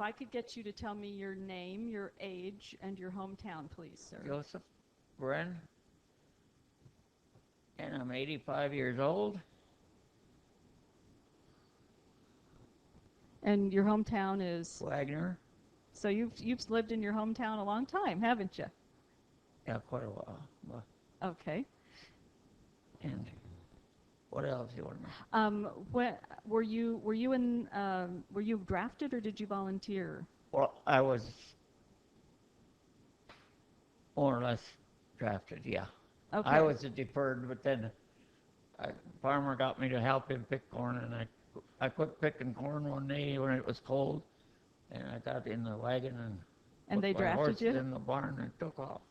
I could get you to tell me your name, your age, and your hometown, please, sir. Joseph Bren, and I'm 85 years old. And your hometown is, Wagner. so you've lived in your hometown a long time, haven't you? Yeah, quite a while. Okay. And what else you want to know? When were you drafted or did you volunteer? Well, I was more or less drafted, yeah. Okay. I was a deferred, but then a farmer got me to help him pick corn, and I quit picking corn one day when it was cold, and I got in the wagon and they put my drafted horses you? in the barn and took off.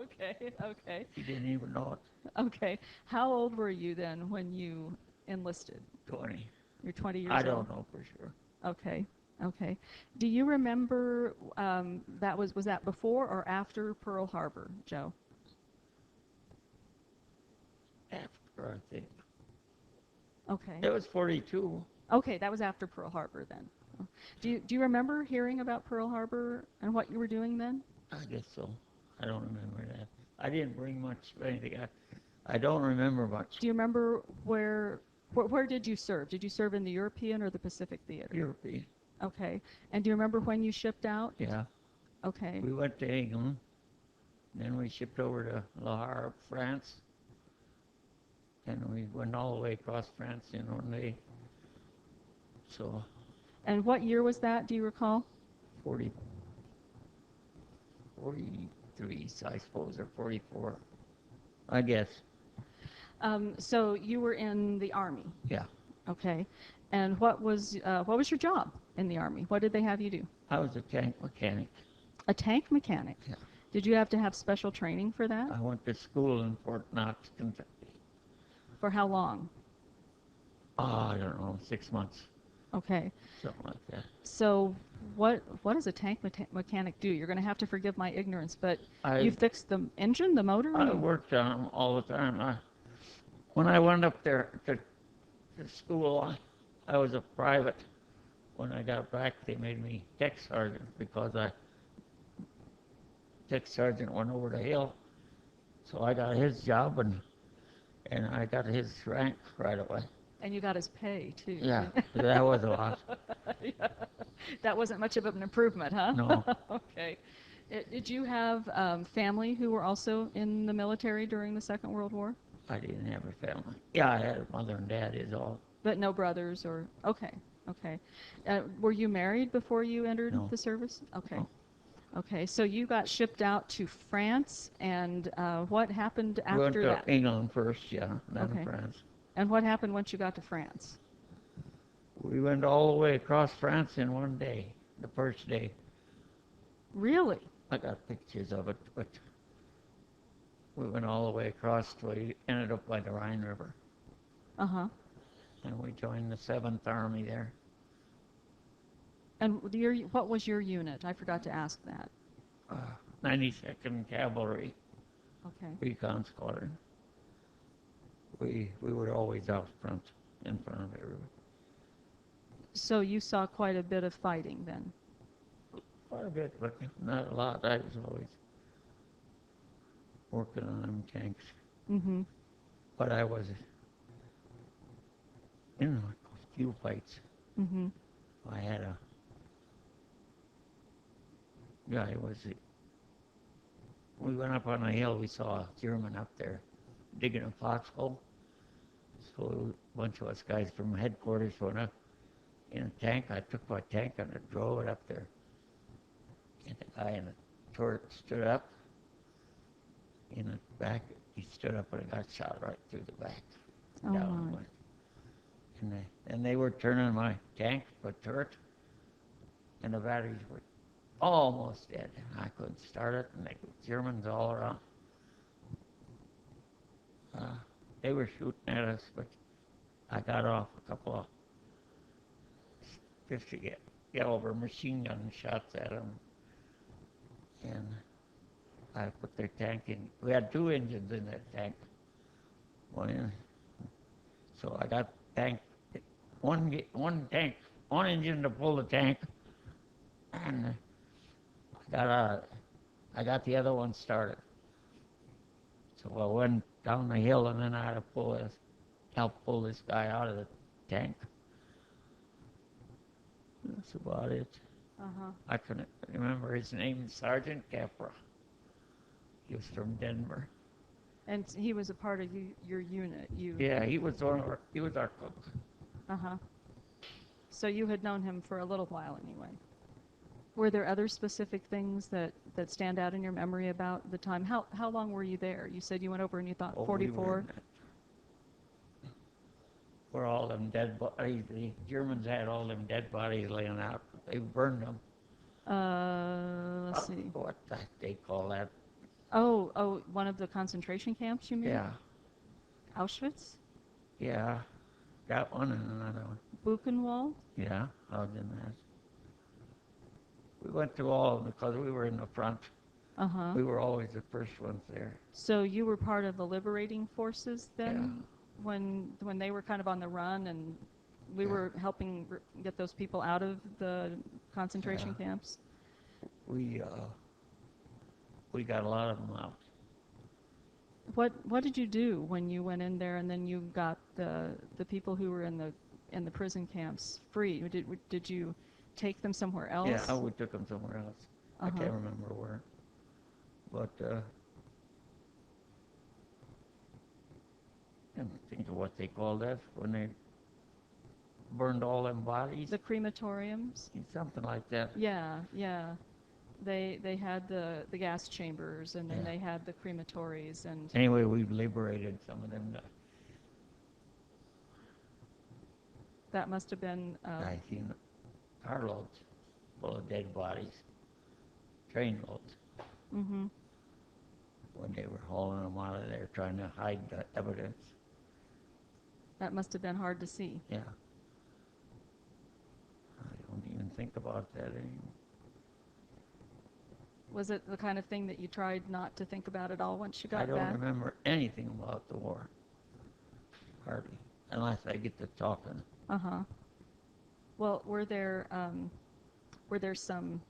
Okay, okay, He didn't even know it. okay. How old were you then when you enlisted? 20. You're 20 years I old? don't know for sure. Okay, okay. Do you remember was that before or after Pearl Harbor, Joe? After, I think. Okay. It was 42. Okay, that was after Pearl Harbor then. Do you remember hearing about Pearl Harbor and what you were doing then? I guess so. I don't remember that. I didn't bring much of anything. I don't remember much. Do you remember where did you serve? Did you serve in the European or the Pacific Theater? European. Okay. And do you remember when you shipped out? Yeah. Okay. We went to England, then we shipped over to Le Havre, France, and we went all the way across France in one day. So. And what year was that? Do you recall? 43, I suppose, or 44, I guess. So you were in the Army. Yeah. Okay. And what was your job in the Army? What did they have you do? I was a tank mechanic. A tank mechanic? Yeah. Did you have to have special training for that? I went to school in Fort Knox, Kentucky. For how long? I don't know, 6 months, Okay. something like that. So what does a tank mechanic do? You're going to have to forgive my ignorance, but you I fixed the engine, the motor? worked on them all the time. When I went up there to school, I was a private. When I got back, they made me tech sergeant because tech sergeant went over the hill. So I got his job and I got his rank right away. And you got his pay, too. Yeah, that was a lot. Yeah. That wasn't much of an improvement, huh? No. Okay. Did you have family who were also in the military during the Second World War? I didn't have a family. Yeah, I had a mother and dad is all. But no brothers or... Okay, okay. Were you married before you entered No. the service? Okay. No. Okay, so you got shipped out to France, and what happened We went after to that? England first, yeah, then Okay. France. And what happened once you got to France? We went all the way across France in one day, the first day. Really? I got pictures of it, but we went all the way across till we ended up by the Rhine River. Uh-huh. And we joined the 7th Army there. And what was your unit? I forgot to ask that. 92nd Cavalry Okay. Recon Squadron. We were always out front, in front of everybody. So you saw quite a bit of fighting then? Quite a bit, but not a lot. I was always working on them tanks. Mm-hmm. But I was in a few fights. Mm-hmm. I had a guy we went up on a hill, we saw a German up there digging a foxhole. So a bunch of us guys from headquarters went up in a tank. I took my tank and I drove it up there. And the guy in the turret stood up. In the back, he stood up and I got shot right through the back. Oh, Down my. and they were turning my tank, my turret, and the batteries were almost dead. I couldn't start it, and the Germans all around. They were shooting at us, but I got off a couple of 50 caliber machine gun shots at them, and I put their tank in. We had 2 engines in that tank. So I got one engine to pull the tank, and I got the other one started. So I went down the hill, and then I had to help pull this guy out of the tank. That's about it. Uh-huh. I couldn't remember his name, Sergeant Capra. He was from Denver. And he was a part of your unit. Yeah, he was our cook. Uh-huh. So you had known him for a little while anyway. Were there other specific things that stand out in your memory about the time? How long were you there? You said you went over and you thought Oh, 44? Where all them dead bodies, the Germans had all them dead bodies laying out. They burned them. Let's see. What they call that? Oh, one of the concentration camps, you mean? Yeah, Auschwitz? yeah. That one and another one. Buchenwald? Yeah, I was in that. We went through all of them because we were in the front. Uh-huh. We were always the first ones there. So you were part of the liberating forces then? Yeah. When they were kind of on the run and we Yeah. were helping get those people out of the concentration Yeah. camps? We got a lot of them out. What did you do when you went in there and then you got the people who were in the prison camps free? Did you take them somewhere else? Yeah, we took them somewhere else. I Uh-huh. can't remember where. But I can't think of what they called that when they burned all them bodies. The crematoriums? Something like that. Yeah, yeah. They had the gas chambers and then Yeah. they had the crematories and Anyway, we liberated some of them. that must have been I seen carloads full of dead bodies, trainloads, mhm. when they were hauling them out of there trying to hide the evidence. That must have been hard to see. Yeah. I don't even think about that anymore. Was it the kind of thing that you tried not to think about at all once you got I don't back? remember anything about the war. Hardly. Unless I get to talking. Uh-huh. Well, were there some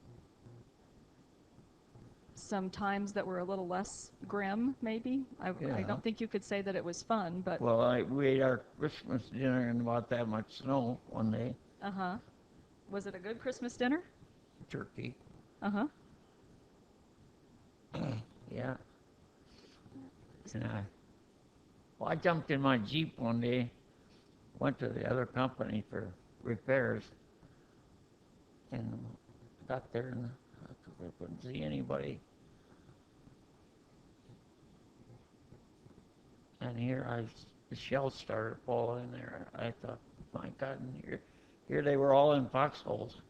times that were a little less grim, maybe? I Yeah. don't think you could say that it was fun, but Well, we ate our Christmas dinner in about that much snow one day. uh-huh. Was it a good Christmas dinner? Turkey. Uh-huh. Yeah. And I jumped in my Jeep one day, went to the other company for repairs, and got there and I couldn't see anybody. And the shells started falling in there. I thought, my God, and here they were all in foxholes.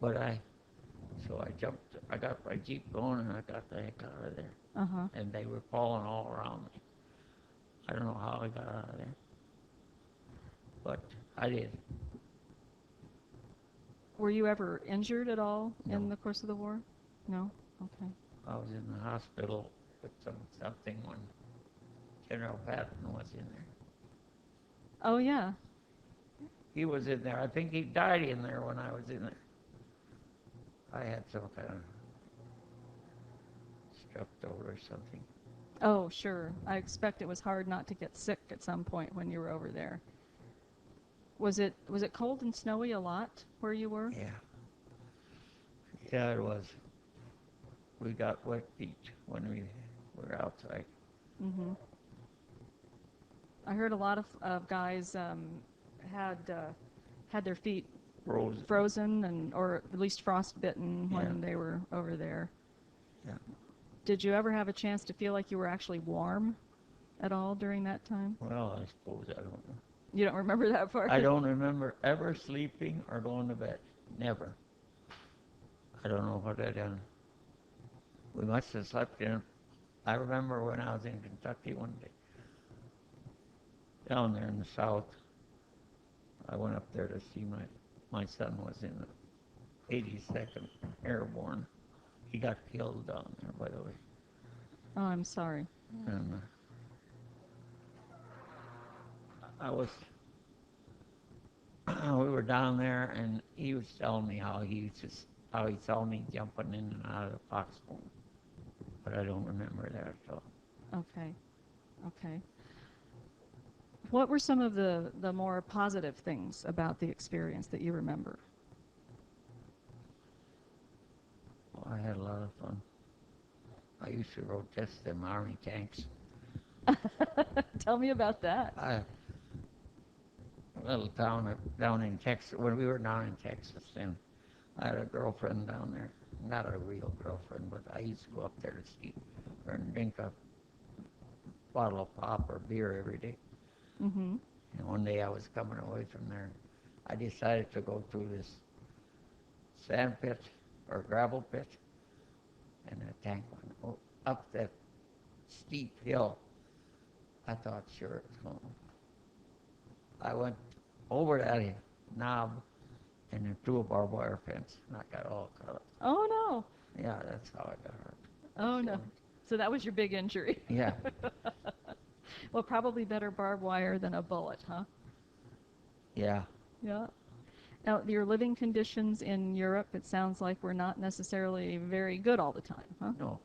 So I jumped, I got my Jeep going and I got the heck out of there. Uh-huh. And they were falling all around me. I don't know how I got out of there, but I did. Were you ever injured at all in No. the course of the war? No? Okay. I was in the hospital with something when General Patton was in there. Oh, yeah. He was in there. I think he died in there when I was in there. I had some kind of strep throat or something. Oh, sure. I expect it was hard not to get sick at some point when you were over there. Was it cold and snowy a lot where you were? Yeah. Yeah, it was. We got wet feet when we were outside. Mm-hmm. I heard a lot of guys had their feet frozen or at least frostbitten when they were over there. Yeah. Did you ever have a chance to feel like you were actually warm at all during that time? Well, I suppose I don't know. You don't remember that part? I don't remember ever sleeping or going to bed. Never. I don't know what I done. We must have slept in. I remember when I was in Kentucky one day, down there in the south. I went up there to see my son was in the 82nd Airborne. He got killed down there, by the way. Oh, I'm sorry. And we were down there, and he was telling me how how he saw me jumping in and out of the foxhole, but I don't remember that at all. Okay. Okay. What were some of the more positive things about the experience that you remember? Well, I had a lot of fun. I used to road test them Army tanks. Tell me about that. A little town down in Texas, when we were down in Texas, and I had a girlfriend down there. Not a real girlfriend, but I used to go up there to see her and drink a bottle of pop or beer every day. Mm-hmm. And one day I was coming away from there. I decided to go through this sand pit or gravel pit, and the tank went up that steep hill. I thought, sure, it's going. I went over that knob and then through a barbed wire fence, and I got all cut up. Oh, no. Yeah, that's how I got hurt. Oh, no. So that was your big injury. Yeah. Well, probably better barbed wire than a bullet, huh? Yeah. Yeah. Now, your living conditions in Europe, it sounds like, were not necessarily very good all the time, huh? No,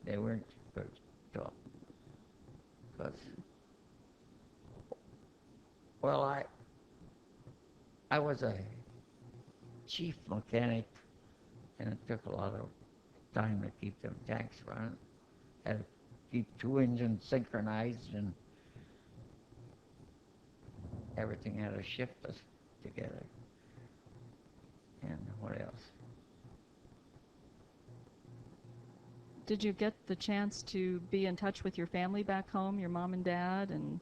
they weren't good at all. Because, well, I was a chief mechanic, and it took a lot of time to keep them tanks running. Had to keep two engines synchronized, and everything had to shift us together. And what else? Did you get the chance to be in touch with your family back home, your mom and dad, and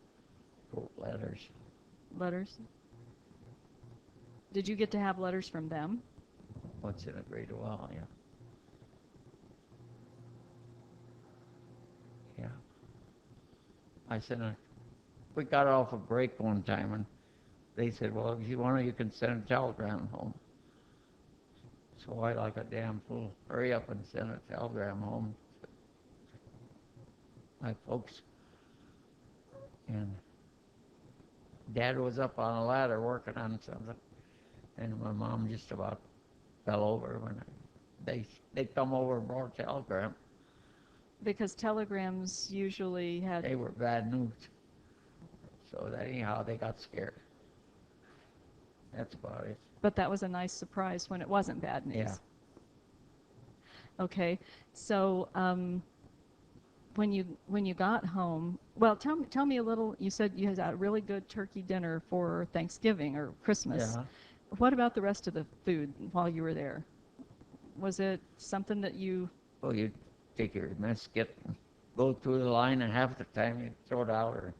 Wrote letters. letters? Did you get to have letters from them? Once in a great while, yeah. Yeah. I said, we got off a break one time, and they said, well, if you want to, you can send a telegram home. So I, like a damn fool, hurry up and send a telegram home to my folks. And Dad was up on a ladder working on something, and my mom just about fell over when they come over and brought a telegram. Because telegrams usually had... They were bad news. So that anyhow, they got scared. That's about it. But that was a nice surprise when it wasn't bad news. Yeah. Okay, so when you got home, well, tell me a little. You said you had a really good turkey dinner for Thanksgiving or Christmas. Yeah. What about the rest of the food while you were there? Was it something that you... Well, you take your mess kit and go through the line, and half the time you throw it out or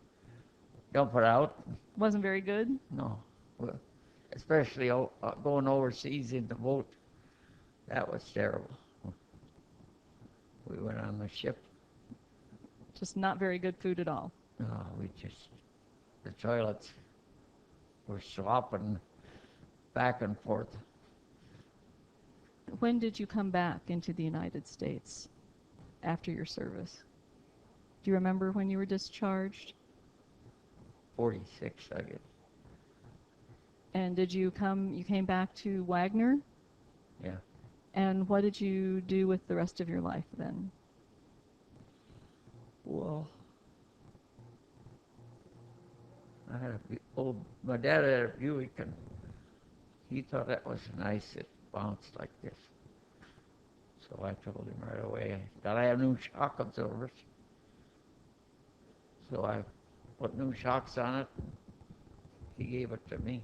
dump it out. Wasn't very good? No. Well, especially going overseas in the boat. That was terrible. We went on the ship. Just not very good food at all. No, the toilets were swapping back and forth. When did you come back into the United States after your service? Do you remember when you were discharged? 46, I guess. And you came back to Wagner? Yeah. And what did you do with the rest of your life then? Well, my dad had a Buick, and he thought that was nice. It bounced like this. So I told him right away that I have new shock absorbers. So I put new shocks on it. He gave it to me.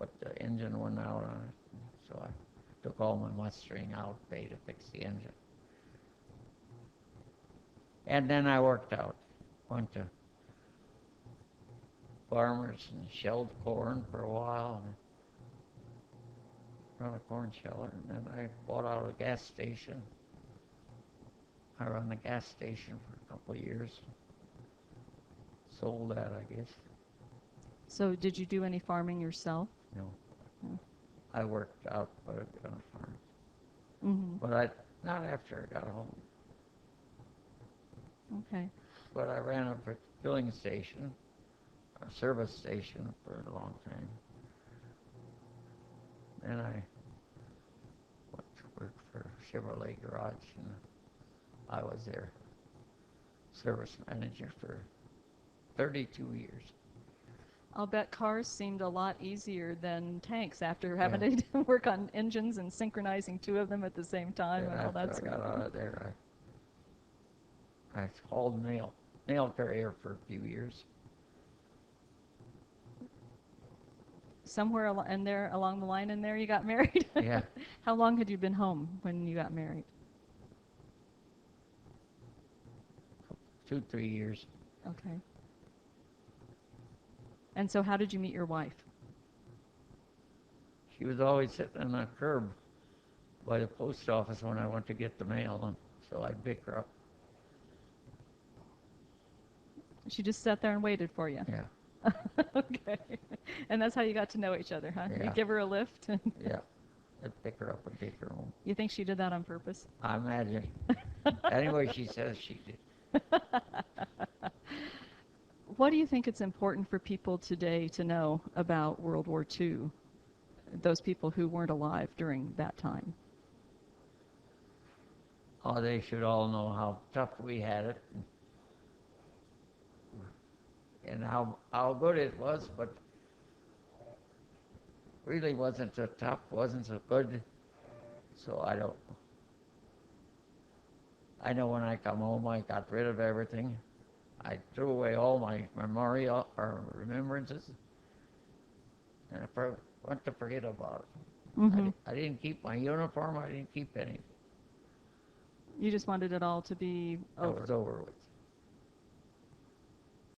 But the engine went out on it. So I took all my mustering out, paid to fix the engine. And then I worked out. Went to farmers and shelled corn for a while. And run a corn sheller. And then I bought out a gas station. I run the gas station for a couple of years. Sold that, I guess. So did you do any farming yourself? No. No. I worked out quite a bit on a farm. Mm-hmm. But not after I got home. Okay. But I ran a filling station, a service station for a long time. Then I Chevrolet garage, and I was their service manager for 32 years. I'll bet cars seemed a lot easier than tanks after having Yeah. to work on engines and synchronizing two of them at the same time And and all that after I sort got of out thing. of there, I hauled mail carrier for a few years. Somewhere in there, along the line in there, you got married? Yeah. How long had you been home when you got married? 2-3 years. Okay. And so how did you meet your wife? She was always sitting on a curb by the post office when I went to get the mail, and so I'd pick her up. She just sat there and waited for you? Yeah, Okay. And that's how you got to know each other, huh? You Yeah. give her a lift? yeah. I'd pick her up and take her home. You think she did that on purpose? I imagine. Anyway, she says she did. What do you think it's important for people today to know about World War II? Those people who weren't alive during that time. Oh, they should all know how tough we had it, and how good it was, but really wasn't so tough, wasn't so good. So I know when I come home, I got rid of everything. I threw away all my memorial or remembrances, and I went to forget about it. Mm-hmm. I didn't keep my uniform. I didn't keep anything. You just wanted it all to be It over. was over with.